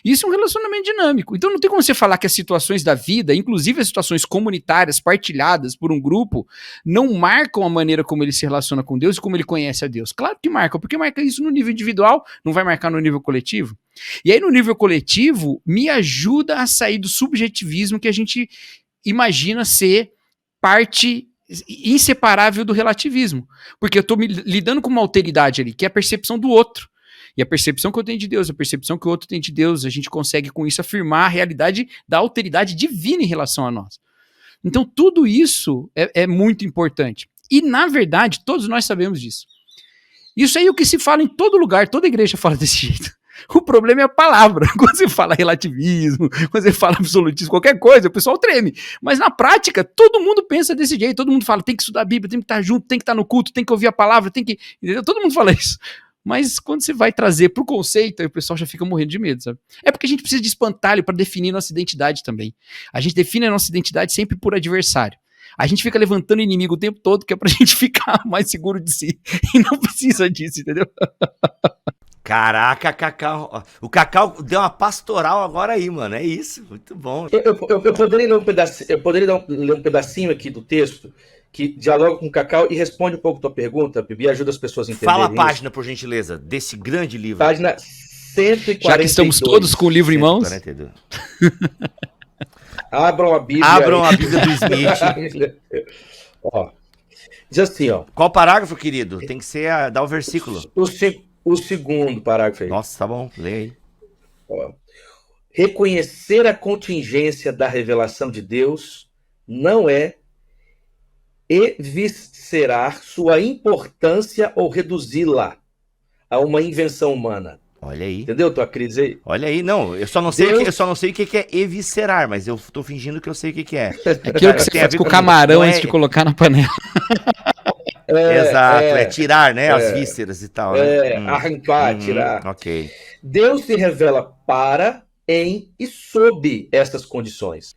Isso é um relacionamento dinâmico. Então não tem como você falar que as situações da vida, inclusive as situações comunitárias partilhadas por um grupo, não marcam a maneira como ele se relaciona com Deus e como ele conhece a Deus. Claro que marcam, porque marca isso no nível individual, não vai marcar no nível coletivo. E aí no nível coletivo, me ajuda a sair do subjetivismo que a gente imagina ser parte inseparável do relativismo. Porque eu estou lidando com uma alteridade ali, que é a percepção do outro. E a percepção que eu tenho de Deus, a percepção que o outro tem de Deus, a gente consegue com isso afirmar a realidade da alteridade divina em relação a nós. Então tudo isso é muito importante. E na verdade, todos nós sabemos disso. Isso aí é o que se fala em todo lugar, toda igreja fala desse jeito. O problema é a palavra. Quando você fala relativismo, quando você fala absolutismo, qualquer coisa, o pessoal treme. Mas na prática, todo mundo pensa desse jeito, todo mundo fala, tem que estudar a Bíblia, tem que estar junto, tem que estar no culto, tem que ouvir a palavra, tem que... Entendeu? Todo mundo fala isso. Mas quando você vai trazer pro conceito, aí o pessoal já fica morrendo de medo, sabe? É porque a gente precisa de espantalho para definir nossa identidade também. A gente define a nossa identidade sempre por adversário. A gente fica levantando inimigo o tempo todo, que é pra gente ficar mais seguro de si. E não precisa disso, entendeu? Caraca, Cacau. O Cacau deu uma pastoral agora aí, mano. É isso. Muito bom. Eu poderia ler um pedacinho aqui do texto que dialoga com o Cacau e responde um pouco a tua pergunta, Bibi, e ajuda as pessoas a entenderem. Fala a página, por gentileza, desse grande livro. Página 142. Já que estamos todos com o livro em mãos. 142. Abram a Bíblia. Abram a Bíblia do Smith. Ó, diz assim, ó. Qual parágrafo, querido? Tem que ser, dá o versículo. O segundo parágrafo aí. Nossa, tá bom, lê aí. Ó. Reconhecer a contingência da revelação de Deus não é eviscerar sua importância ou reduzi-la a uma invenção humana. Olha aí. Entendeu tua crise aí? Olha aí, não, eu só não sei o que é eviscerar, mas eu tô fingindo que eu sei o que é. Aquilo que você faz com o camarão antes de colocar na panela. Exato, tirar, né, as vísceras e tal. Né? Arrancar, tirar. Ok. Deus se revela para, em e sob estas condições.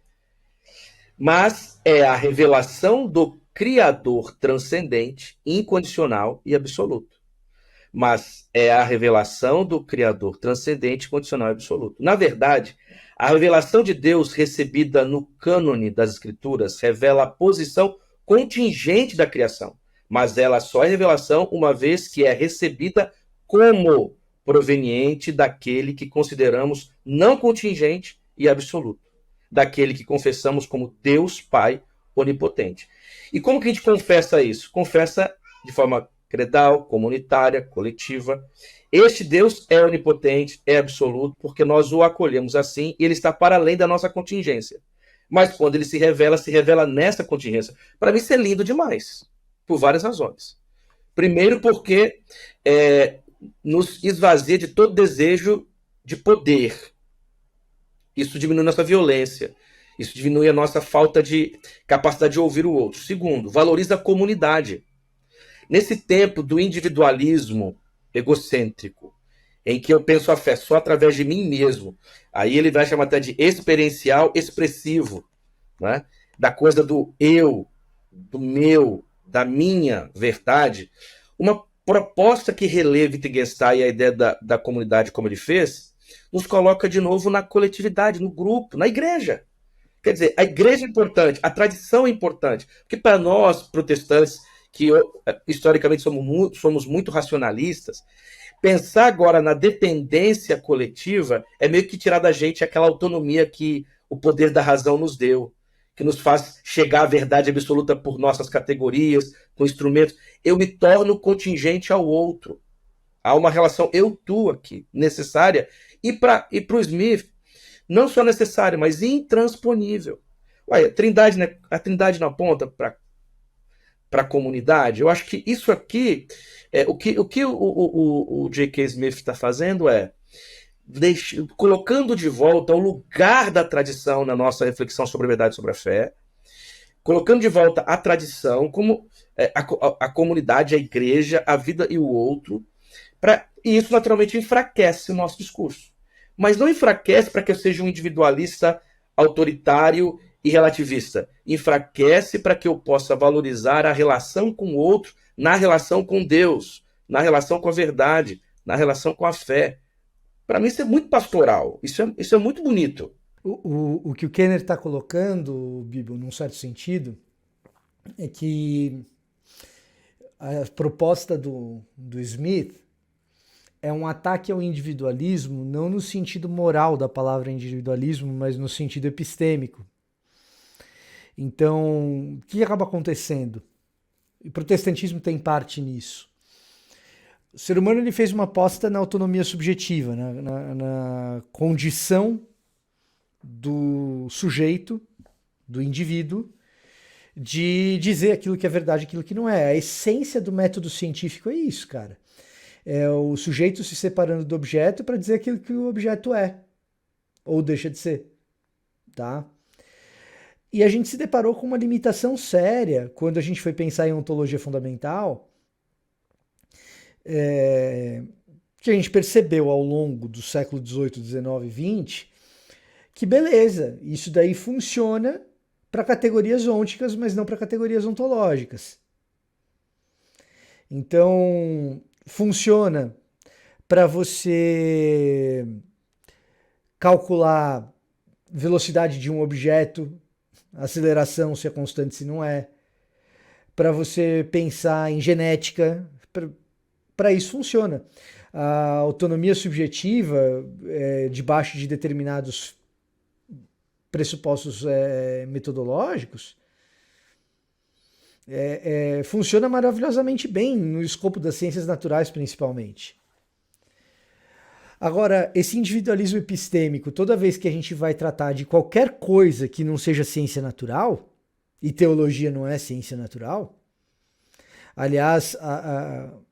Mas é a revelação do Criador transcendente, incondicional e absoluto. Mas é a revelação do Criador transcendente, incondicional e absoluto. Na verdade, a revelação de Deus recebida no cânone das Escrituras revela a posição contingente da criação. Mas ela só é revelação uma vez que é recebida como proveniente daquele que consideramos não contingente e absoluto. Daquele que confessamos como Deus Pai onipotente. E como que a gente confessa isso? Confessa de forma credal, comunitária, coletiva. Este Deus é onipotente, é absoluto, porque nós o acolhemos assim e ele está para além da nossa contingência. Mas quando ele se revela nessa contingência. Para mim isso é lindo demais, por várias razões. Primeiro porque nos esvazia de todo desejo de poder. Isso diminui nossa violência. Isso diminui a nossa falta de capacidade de ouvir o outro. Segundo, valoriza a comunidade. Nesse tempo do individualismo egocêntrico, em que eu penso a fé só através de mim mesmo, aí ele vai chamar até de experiencial expressivo, né? Da coisa do eu, do meu, da minha verdade. Uma proposta que relê Wittgenstein e a ideia da comunidade como ele fez, nos coloca de novo na coletividade, no grupo, na igreja. Quer dizer, a igreja é importante, a tradição é importante, porque para nós, protestantes, que historicamente somos muito racionalistas, pensar agora na dependência coletiva é meio que tirar da gente aquela autonomia que o poder da razão nos deu. que nos faz chegar à verdade absoluta por nossas categorias, com instrumentos. Eu me torno contingente ao outro. Há uma relação eu-tu aqui, necessária, e para o Smith, não só necessária, mas intransponível. Ué, a Trindade não aponta para a comunidade? Eu acho que isso aqui, o que o J.K. Smith está fazendo é colocando de volta o lugar da tradição na nossa reflexão sobre a verdade, sobre a fé, colocando de volta a tradição como a comunidade, a igreja, a vida e o outro, e isso naturalmente enfraquece o nosso discurso. Mas não enfraquece para que eu seja um individualista autoritário e relativista. Enfraquece para que eu possa valorizar a relação com o outro na relação com Deus, na relação com a verdade, na relação com a fé. Para mim isso é muito pastoral, isso é muito bonito. O que o Kenner está colocando, Bibo, num certo sentido, é que a proposta do Smith é um ataque ao individualismo, não no sentido moral da palavra individualismo, mas no sentido epistêmico. Então, o que acaba acontecendo? O protestantismo tem parte nisso. O ser humano ele fez uma aposta na autonomia subjetiva, na condição do sujeito, do indivíduo, de dizer aquilo que é verdade e aquilo que não é. A essência do método científico é isso, cara. É o sujeito se separando do objeto para dizer aquilo que o objeto é, ou deixa de ser, tá? E a gente se deparou com uma limitação séria quando a gente foi pensar em ontologia fundamental, que a gente percebeu ao longo do século XVIII, XIX e XX, que beleza, isso daí funciona para categorias ônticas, mas não para categorias ontológicas. Então, funciona para você calcular velocidade de um objeto, aceleração, se é constante, se não é. Para você pensar em genética, para isso funciona. A autonomia subjetiva, debaixo de determinados pressupostos metodológicos, funciona maravilhosamente bem no escopo das ciências naturais, principalmente. Agora, esse individualismo epistêmico, toda vez que a gente vai tratar de qualquer coisa que não seja ciência natural, e teologia não é ciência natural, aliás,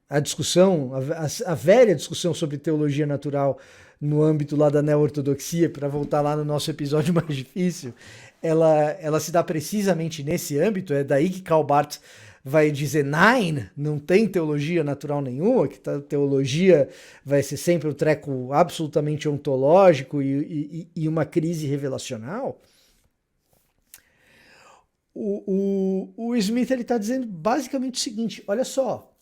a discussão, a velha discussão sobre teologia natural no âmbito lá da neo-ortodoxia, para voltar lá no nosso episódio mais difícil, ela se dá precisamente nesse âmbito. É daí que Karl Barth vai dizer não tem teologia natural nenhuma, que teologia vai ser sempre um treco absolutamente ontológico e uma crise revelacional. O Smith está dizendo basicamente o seguinte: olha só,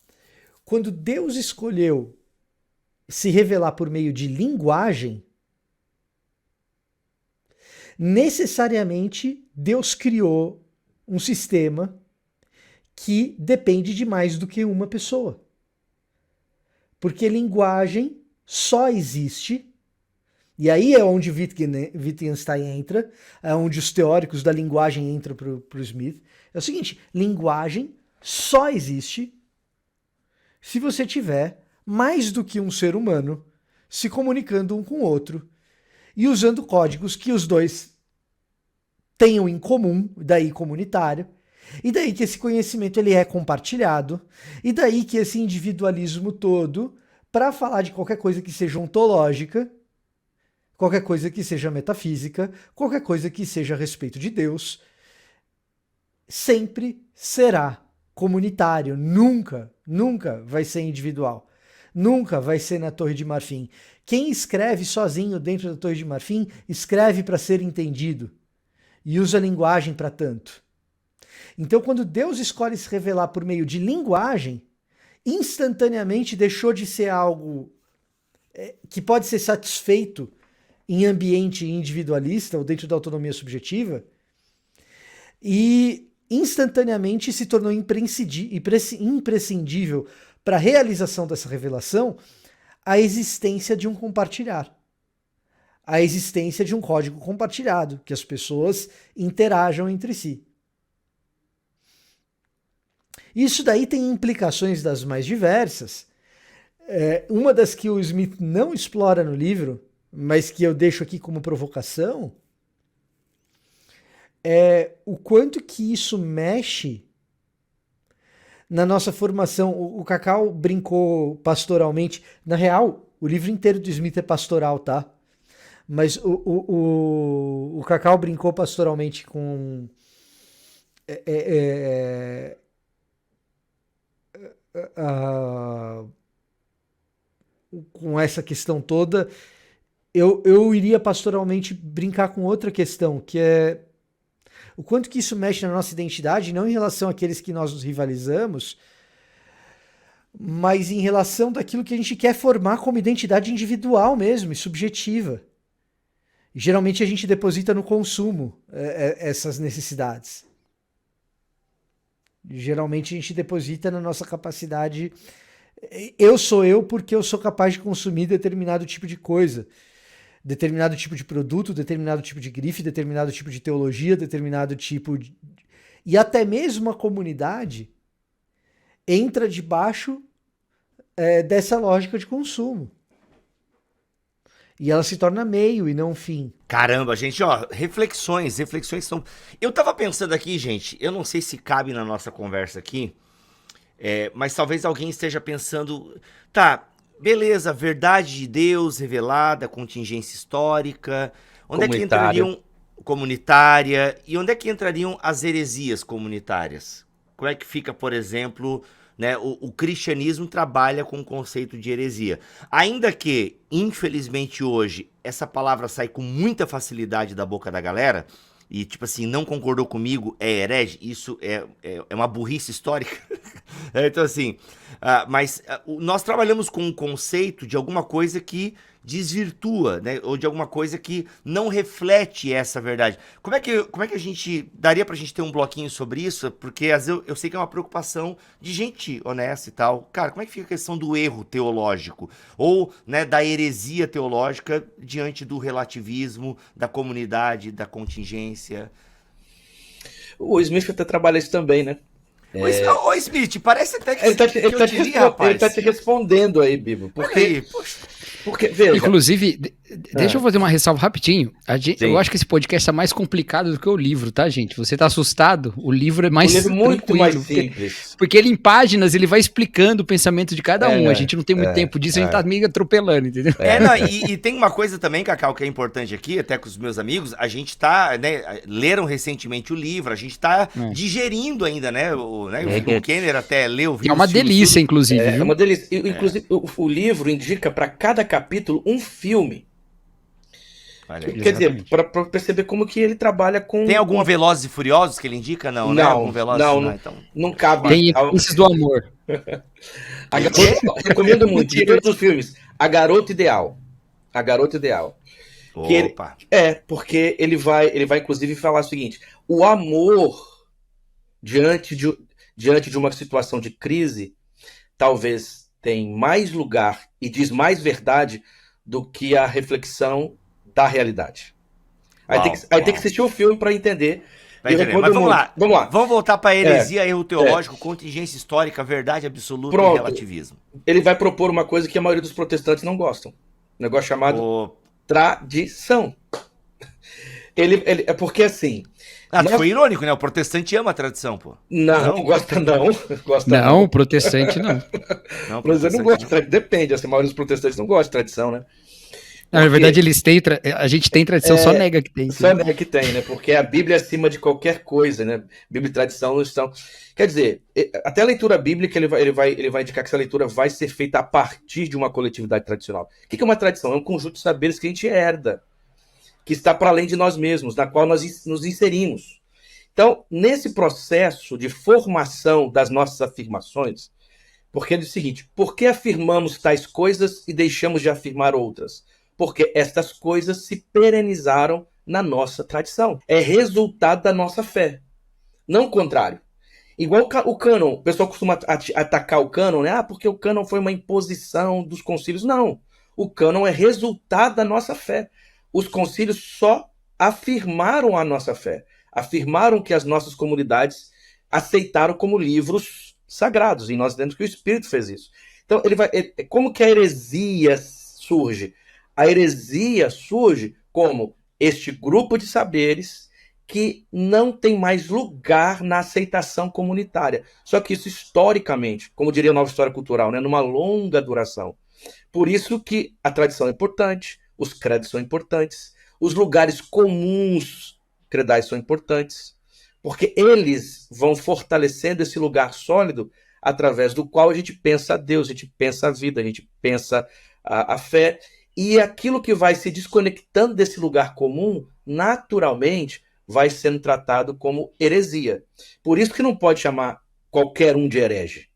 quando Deus escolheu se revelar por meio de linguagem, necessariamente Deus criou um sistema que depende de mais do que uma pessoa. Porque linguagem só existe, e aí é onde Wittgenstein entra, é onde os teóricos da linguagem entram para o Smith. É o seguinte: linguagem só existe se você tiver mais do que um ser humano se comunicando um com o outro e usando códigos que os dois tenham em comum, daí comunitário, e daí que esse conhecimento ele é compartilhado, e daí que esse individualismo todo, para falar de qualquer coisa que seja ontológica, qualquer coisa que seja metafísica, qualquer coisa que seja a respeito de Deus, sempre será comunitário, nunca vai ser individual. Nunca vai ser na Torre de Marfim. Quem escreve sozinho dentro da Torre de Marfim, escreve para ser entendido e usa a linguagem para tanto. Então, quando Deus escolhe se revelar por meio de linguagem, instantaneamente deixou de ser algo que pode ser satisfeito em ambiente individualista ou dentro da autonomia subjetiva, e instantaneamente se tornou imprescindível para a realização dessa revelação a existência de um compartilhar. a existência de um código compartilhado, que as pessoas interajam entre si. Isso daí tem implicações das mais diversas. Uma das que o Smith não explora no livro, mas que eu deixo aqui como provocação, é o quanto que isso mexe na nossa formação. O Cacau brincou pastoralmente. Na real, o livro inteiro do Smith é pastoral, tá? Mas o Cacau brincou pastoralmente com com essa questão toda. Eu iria pastoralmente brincar com outra questão, que é o quanto que isso mexe na nossa identidade, não em relação àqueles que nós nos rivalizamos, mas em relação daquilo que a gente quer formar como identidade individual mesmo e subjetiva. E geralmente a gente deposita no consumo essas necessidades. Geralmente a gente deposita na nossa capacidade. Eu sou eu porque eu sou capaz de consumir determinado tipo de coisa. Determinado tipo de produto, determinado tipo de grife, determinado tipo de teologia, determinado tipo de... E até mesmo a comunidade entra debaixo dessa lógica de consumo. E ela se torna meio e não fim. Caramba, gente, ó, reflexões são... Eu tava pensando aqui, gente, eu não sei se cabe na nossa conversa aqui, mas talvez alguém esteja pensando, tá, beleza, verdade de Deus revelada, contingência histórica, onde é que entrariam comunitária, e onde é que entrariam as heresias comunitárias? Como é que fica, por exemplo... Né, o cristianismo trabalha com o conceito de heresia. Ainda que, infelizmente hoje, essa palavra sai com muita facilidade da boca da galera, e tipo assim, não concordou comigo, é herege, isso é uma burrice histórica. Então assim, mas nós trabalhamos com um conceito de alguma coisa que desvirtua, né, ou de alguma coisa que não reflete essa verdade. Como é que a gente, daria pra gente ter um bloquinho sobre isso? Porque às vezes eu sei que é uma preocupação de gente honesta e tal. Cara, como é que fica a questão do erro teológico? Ou, né, da heresia teológica diante do relativismo, da comunidade, da contingência? O Smith até trabalha isso também, né? Ô, Smith, parece até que Ele tá te respondendo aí, Bibo. Porque, veja, inclusive, deixa eu fazer uma ressalva rapidinho. Eu acho que esse podcast é mais complicado do que o livro, tá, gente? Você tá assustado? O livro é mais muito mais simples. Porque ele, em páginas, ele vai explicando o pensamento de cada um. A gente não tem muito tempo disso, a gente tá meio atropelando, entendeu? E tem uma coisa também, Cacau, que é importante aqui, até com os meus amigos, a gente tá, né, leram recentemente o livro, a gente tá digerindo ainda, né? O Kenner até leu. É uma delícia, inclusive. É uma delícia. Inclusive, o livro indica para cada capítulo um filme. Quer dizer, para perceber como que ele trabalha com... Tem algum Velozes e Furiosos que ele indica? Não, né? Não cabe. Tem Evidências do Amor. Recomendo muito. De todos os filmes. A Garota Ideal. A Garota Ideal. Opa. Porque ele vai inclusive falar o seguinte: o amor diante de uma situação de crise talvez tem mais lugar e diz mais verdade do que a reflexão da realidade. Aí tem que assistir o filme para entender. Mas vamos lá. Vamos voltar para heresia, erro teológico, contingência histórica, verdade absoluta e relativismo. Ele vai propor uma coisa que a maioria dos protestantes não gostam. Um negócio chamado tradição. É porque assim... Foi irônico, né? O protestante ama a tradição, pô. Não gosta não. Não, o protestante não. Não, protestante não gosta. Depende, assim, a maioria dos protestantes não gosta de tradição, né? Na verdade, a gente tem tradição, só nega que tem. Só nega que tem, né? Porque a Bíblia é acima de qualquer coisa, né? Bíblia e tradição não estão... Quer dizer, até a leitura bíblica, ele vai indicar que essa leitura vai ser feita a partir de uma coletividade tradicional. O que é uma tradição? É um conjunto de saberes que a gente herda, que está para além de nós mesmos, na qual nós nos inserimos. Então, nesse processo de formação das nossas afirmações, porque é o seguinte: por que afirmamos tais coisas e deixamos de afirmar outras? Porque estas coisas se perenizaram na nossa tradição. É resultado da nossa fé, não o contrário. Igual o cânon, o pessoal costuma atacar o cânon, né? Porque o cânon foi uma imposição dos concílios. Não, o cânon é resultado da nossa fé. os concílios só afirmaram a nossa fé, afirmaram que as nossas comunidades aceitaram como livros sagrados, e nós entendemos que o Espírito fez isso. Então, como que a heresia surge? A heresia surge como este grupo de saberes que não tem mais lugar na aceitação comunitária. Só que isso historicamente, como diria a nova história cultural, né, numa longa duração. Por isso que a tradição é importante, os credos são importantes, os lugares comuns credais são importantes, porque eles vão fortalecendo esse lugar sólido através do qual a gente pensa a Deus, a gente pensa a vida, a gente pensa a fé, e aquilo que vai se desconectando desse lugar comum, naturalmente, vai sendo tratado como heresia. Por isso que não pode chamar qualquer um de herege.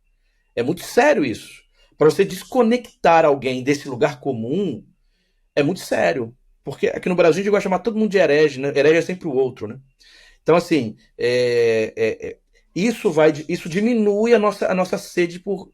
É muito sério isso. Para você desconectar alguém desse lugar comum, é muito sério. Porque aqui no Brasil a gente gosta de chamar todo mundo de herege, né? Herege é sempre o outro, né? Então, assim, isso diminui a nossa sede por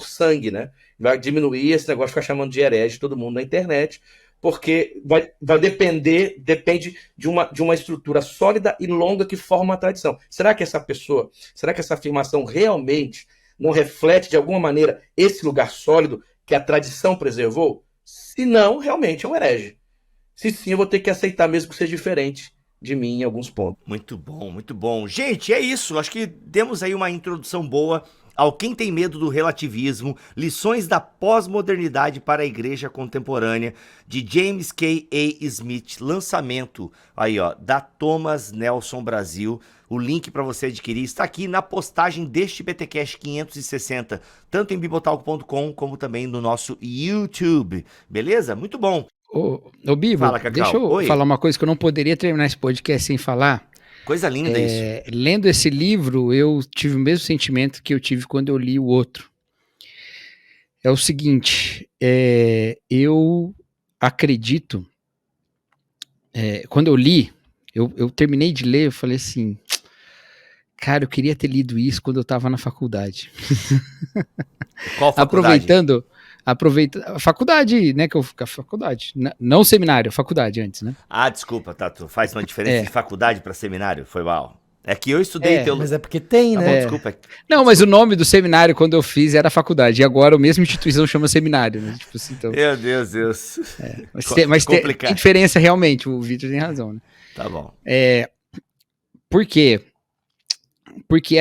sangue, né? Vai diminuir esse negócio de ficar chamando de herege todo mundo na internet, porque depende de uma estrutura sólida e longa que forma uma tradição. Será que essa afirmação realmente não reflete de alguma maneira esse lugar sólido que a tradição preservou? Se não, realmente é um herege. Se sim, eu vou ter que aceitar mesmo que seja diferente de mim em alguns pontos. Muito bom, muito bom. Gente, é isso. Acho que demos aí uma introdução boa ao Quem Tem Medo do Relativismo, lições da pós-modernidade para a igreja contemporânea, de James K. A. Smith, lançamento aí, ó, da Thomas Nelson Brasil. O link para você adquirir está aqui na postagem deste BTcast 560, tanto em bibotalk.com como também no nosso YouTube. Beleza? Muito bom. Ô Bibo, Fala, Cacau. deixa eu falar uma coisa que eu não poderia terminar esse podcast sem falar. Coisa linda isso. Lendo esse livro, eu tive o mesmo sentimento que eu tive quando eu li o outro. É o seguinte, eu acredito, quando eu li, eu terminei de ler, eu falei assim, cara, eu queria ter lido isso quando eu estava na faculdade. Qual faculdade? Aproveita a faculdade, né, faculdade, não seminário, faculdade antes, né? Ah, desculpa, Tato, faz uma diferença de faculdade para seminário, foi mal. É que eu estudei teologia. Mas é porque tem, né? Bom, desculpa. Não, mas o nome do seminário quando eu fiz era faculdade, e agora a mesma instituição chama seminário, né? Tipo assim, então... Meu Deus. Mas tem diferença realmente, o Vitor tem razão, né? Tá bom. Por quê? Porque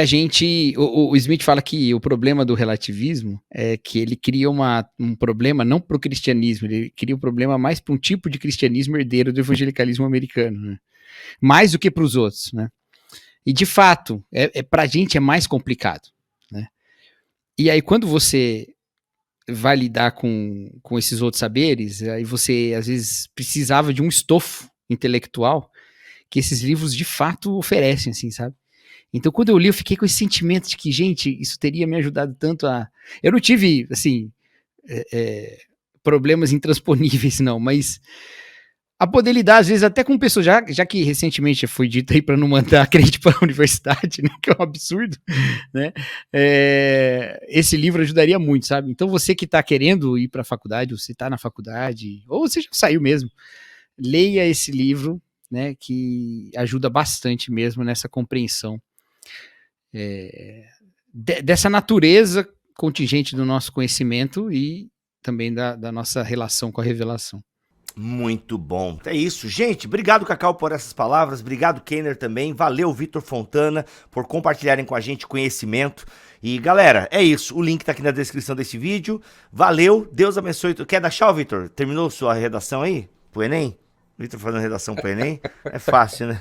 o Smith fala que o problema do relativismo é que ele cria um problema não para o cristianismo, ele cria um problema mais para um tipo de cristianismo herdeiro do evangelicalismo americano, né? Mais do que para os outros, né? E de fato, para a gente é mais complicado, né? E aí quando você vai lidar com esses outros saberes, aí você às vezes precisava de um estofo intelectual que esses livros de fato oferecem, assim, sabe? Então, quando eu li, eu fiquei com esse sentimento de que, gente, isso teria me ajudado tanto a... Eu não tive, assim, problemas intransponíveis, não, mas a poder lidar, às vezes, até com pessoas, já que recentemente foi dito aí para não mandar crente para a universidade, né, que é um absurdo, né, esse livro ajudaria muito, sabe? Então, você que está querendo ir para a faculdade, ou você está na faculdade, ou você já saiu mesmo, leia esse livro, né, que ajuda bastante mesmo nessa compreensão dessa natureza contingente do nosso conhecimento e também da nossa relação com a revelação. Muito bom. É isso, gente. Obrigado, Cacau, por essas palavras. Obrigado, Kenner, também. Valeu, Vitor Fontana, por compartilharem com a gente conhecimento. E, galera, é isso. O link tá aqui na descrição desse vídeo. Valeu. Deus abençoe. Quer dar tchau, Vitor? Terminou sua redação aí? Pro Enem? Vitor fazendo redação pro Enem? É fácil, né?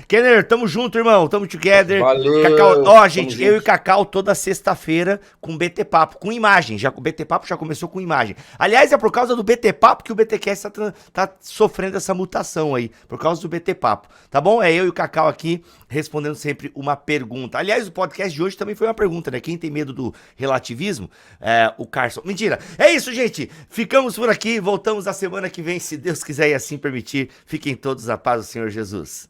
Kenner, tamo junto, irmão. Tamo together. Valeu. Cacau, ó, gente, eu e Cacau toda sexta-feira com BT Papo, com imagem. O BT Papo já começou com imagem. Aliás, é por causa do BT Papo que o BTcast tá sofrendo essa mutação aí. Por causa do BT Papo. Tá bom? É eu e o Cacau aqui respondendo sempre uma pergunta. Aliás, o podcast de hoje também foi uma pergunta, né? Quem tem medo do relativismo? O Carson. Mentira. É isso, gente. Ficamos por aqui. Voltamos na semana que vem, se Deus quiser e assim permitir. Fiquem todos na paz do Senhor Jesus.